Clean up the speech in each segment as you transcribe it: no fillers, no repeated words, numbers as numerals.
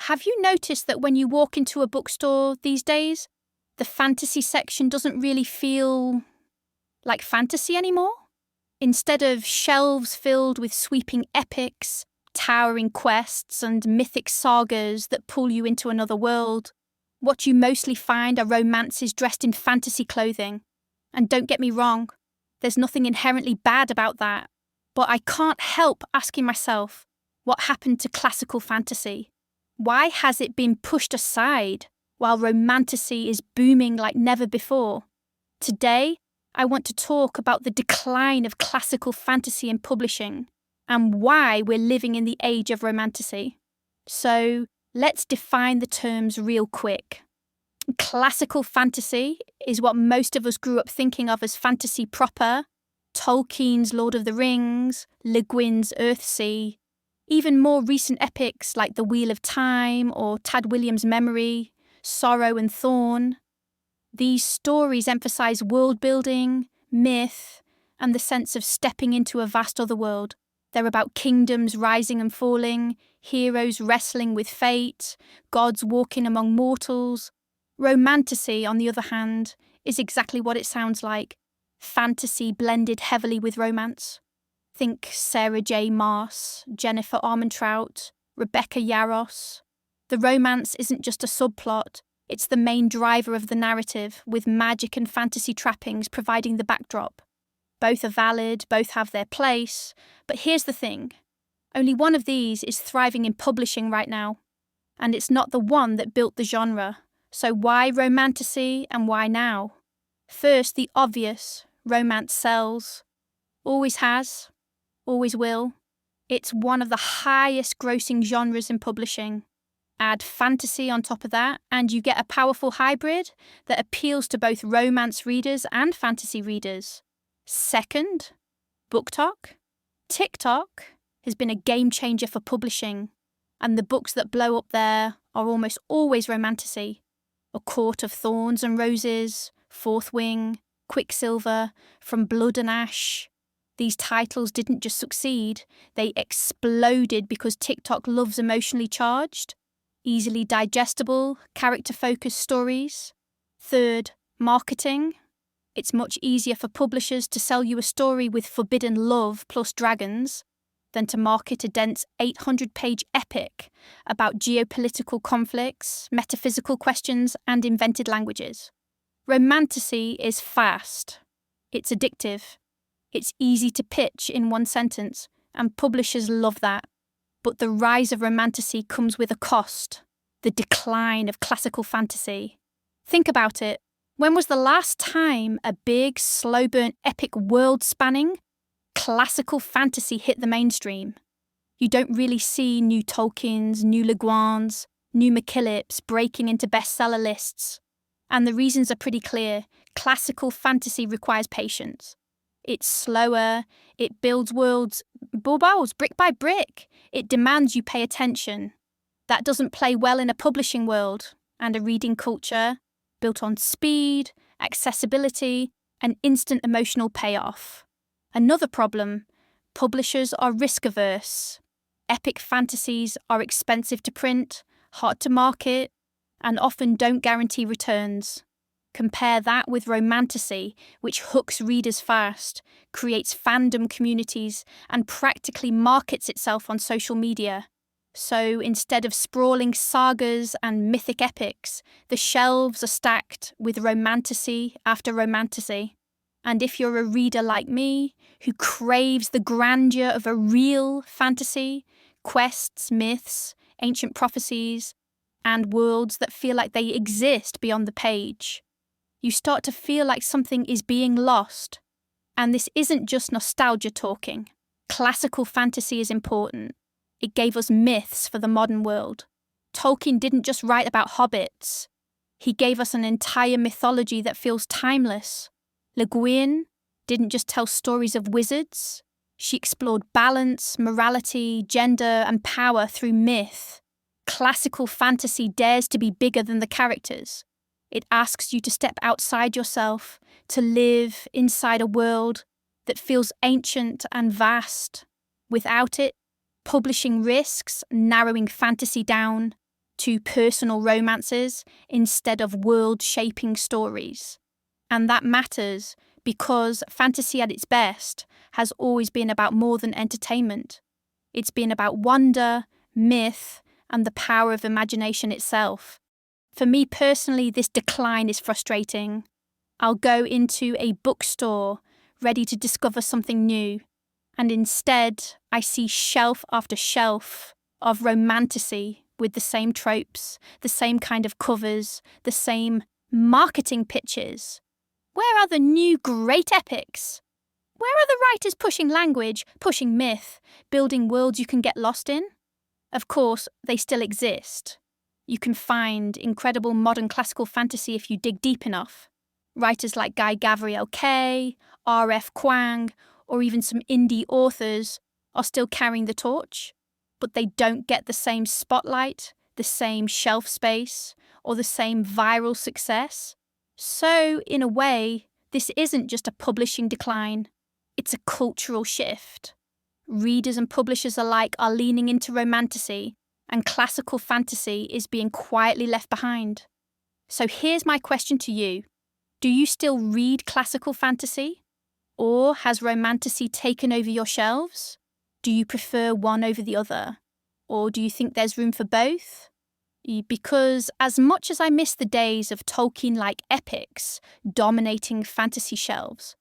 Have you noticed that when you walk into a bookstore these days, the fantasy section doesn't really feel like fantasy anymore? Instead of shelves filled with sweeping epics, towering quests, and mythic sagas that pull you into another world, what you mostly find are romances dressed in fantasy clothing. And don't get me wrong, there's nothing inherently bad about that. But I can't help asking myself, what happened to classical fantasy? Why has it been pushed aside while romantasy is booming like never before? Today, I want to talk about the decline of classical fantasy in publishing and why we're living in the age of romantasy. So, let's define the terms real quick. Classical fantasy is what most of us grew up thinking of as fantasy proper: Tolkien's Lord of the Rings, Le Guin's Earthsea, even more recent epics like The Wheel of Time or Tad Williams' Memory, Sorrow and Thorn. These stories emphasize world building, myth, and the sense of stepping into a vast otherworld. They're about kingdoms rising and falling, heroes wrestling with fate, gods walking among mortals. Romantasy, on the other hand, is exactly what it sounds like: fantasy blended heavily with romance. Think Sarah J. Maas, Jennifer Armentrout, Rebecca Yarros. The romance isn't just a subplot, it's the main driver of the narrative, with magic and fantasy trappings providing the backdrop. Both are valid, both have their place, but here's the thing. Only one of these is thriving in publishing right now, and it's not the one that built the genre. So why romantasy and why now? First, the obvious: romance sells. Always has, always will. It's one of the highest grossing genres in publishing. Add fantasy on top of that, and you get a powerful hybrid that appeals to both romance readers and fantasy readers. Second, BookTok. TikTok has been a game changer for publishing, and the books that blow up there are almost always romantasy. A Court of Thorns and Roses, Fourth Wing, Quicksilver, From Blood and Ash. These titles didn't just succeed, they exploded because TikTok loves emotionally charged, easily digestible, character-focused stories. Third, marketing. It's much easier for publishers to sell you a story with forbidden love plus dragons than to market a dense 800-page epic about geopolitical conflicts, metaphysical questions, and invented languages. Romantasy is fast. It's addictive. It's easy to pitch in one sentence, and publishers love that. But the rise of romantasy comes with a cost: the decline of classical fantasy. Think about it. When was the last time a big, slow-burn epic world-spanning classical fantasy hit the mainstream? You don't really see new Tolkiens, new Le Guins, new McKillips breaking into bestseller lists. And the reasons are pretty clear. Classical fantasy requires patience. It's slower, it builds worlds, brick by brick. It demands you pay attention. That doesn't play well in a publishing world and a reading culture built on speed, accessibility, and instant emotional payoff. Another problem: publishers are risk-averse. Epic fantasies are expensive to print, hard to market, and often don't guarantee returns. Compare that with romantasy, which hooks readers fast, creates fandom communities, and practically markets itself on social media. So instead of sprawling sagas and mythic epics, the shelves are stacked with romantasy after romantasy. And if you're a reader like me, who craves the grandeur of a real fantasy, quests, myths, ancient prophecies, and worlds that feel like they exist beyond the page, you start to feel like something is being lost. And this isn't just nostalgia talking. Classical fantasy is important. It gave us myths for the modern world. Tolkien didn't just write about hobbits. He gave us an entire mythology that feels timeless. Le Guin didn't just tell stories of wizards. She explored balance, morality, gender, and power through myth. Classical fantasy dares to be bigger than the characters. It asks you to step outside yourself, to live inside a world that feels ancient and vast. Without it, publishing risks narrowing fantasy down, to personal romances instead of world-shaping stories. And that matters because fantasy at its best has always been about more than entertainment. It's been about wonder, myth, and the power of imagination itself. For me personally, this decline is frustrating. I'll go into a bookstore ready to discover something new, and instead I see shelf after shelf of romantasy with the same tropes, the same kind of covers, the same marketing pitches. Where are the new great epics? Where are the writers pushing language, pushing myth, building worlds you can get lost in? Of course, they still exist. You can find incredible modern classical fantasy if you dig deep enough. Writers like Guy Gavriel Kay, R.F. Kuang, or even some indie authors are still carrying the torch, but they don't get the same spotlight, the same shelf space, or the same viral success. So, in a way, this isn't just a publishing decline, it's a cultural shift. Readers and publishers alike are leaning into romantasy, and classical fantasy is being quietly left behind. So here's my question to you. Do you still read classical fantasy? Or has romantasy taken over your shelves? Do you prefer one over the other? Or do you think there's room for both? Because as much as I miss the days of Tolkien-like epics dominating fantasy shelves,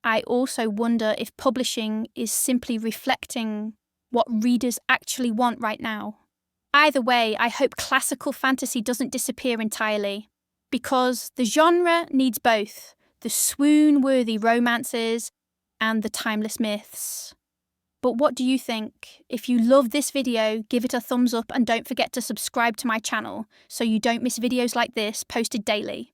I also wonder if publishing is simply reflecting what readers actually want right now. Either way, I hope classical fantasy doesn't disappear entirely, because the genre needs both the swoon-worthy romances and the timeless myths. But what do you think? If you love this video, give it a thumbs up and don't forget to subscribe to my channel so you don't miss videos like this posted daily.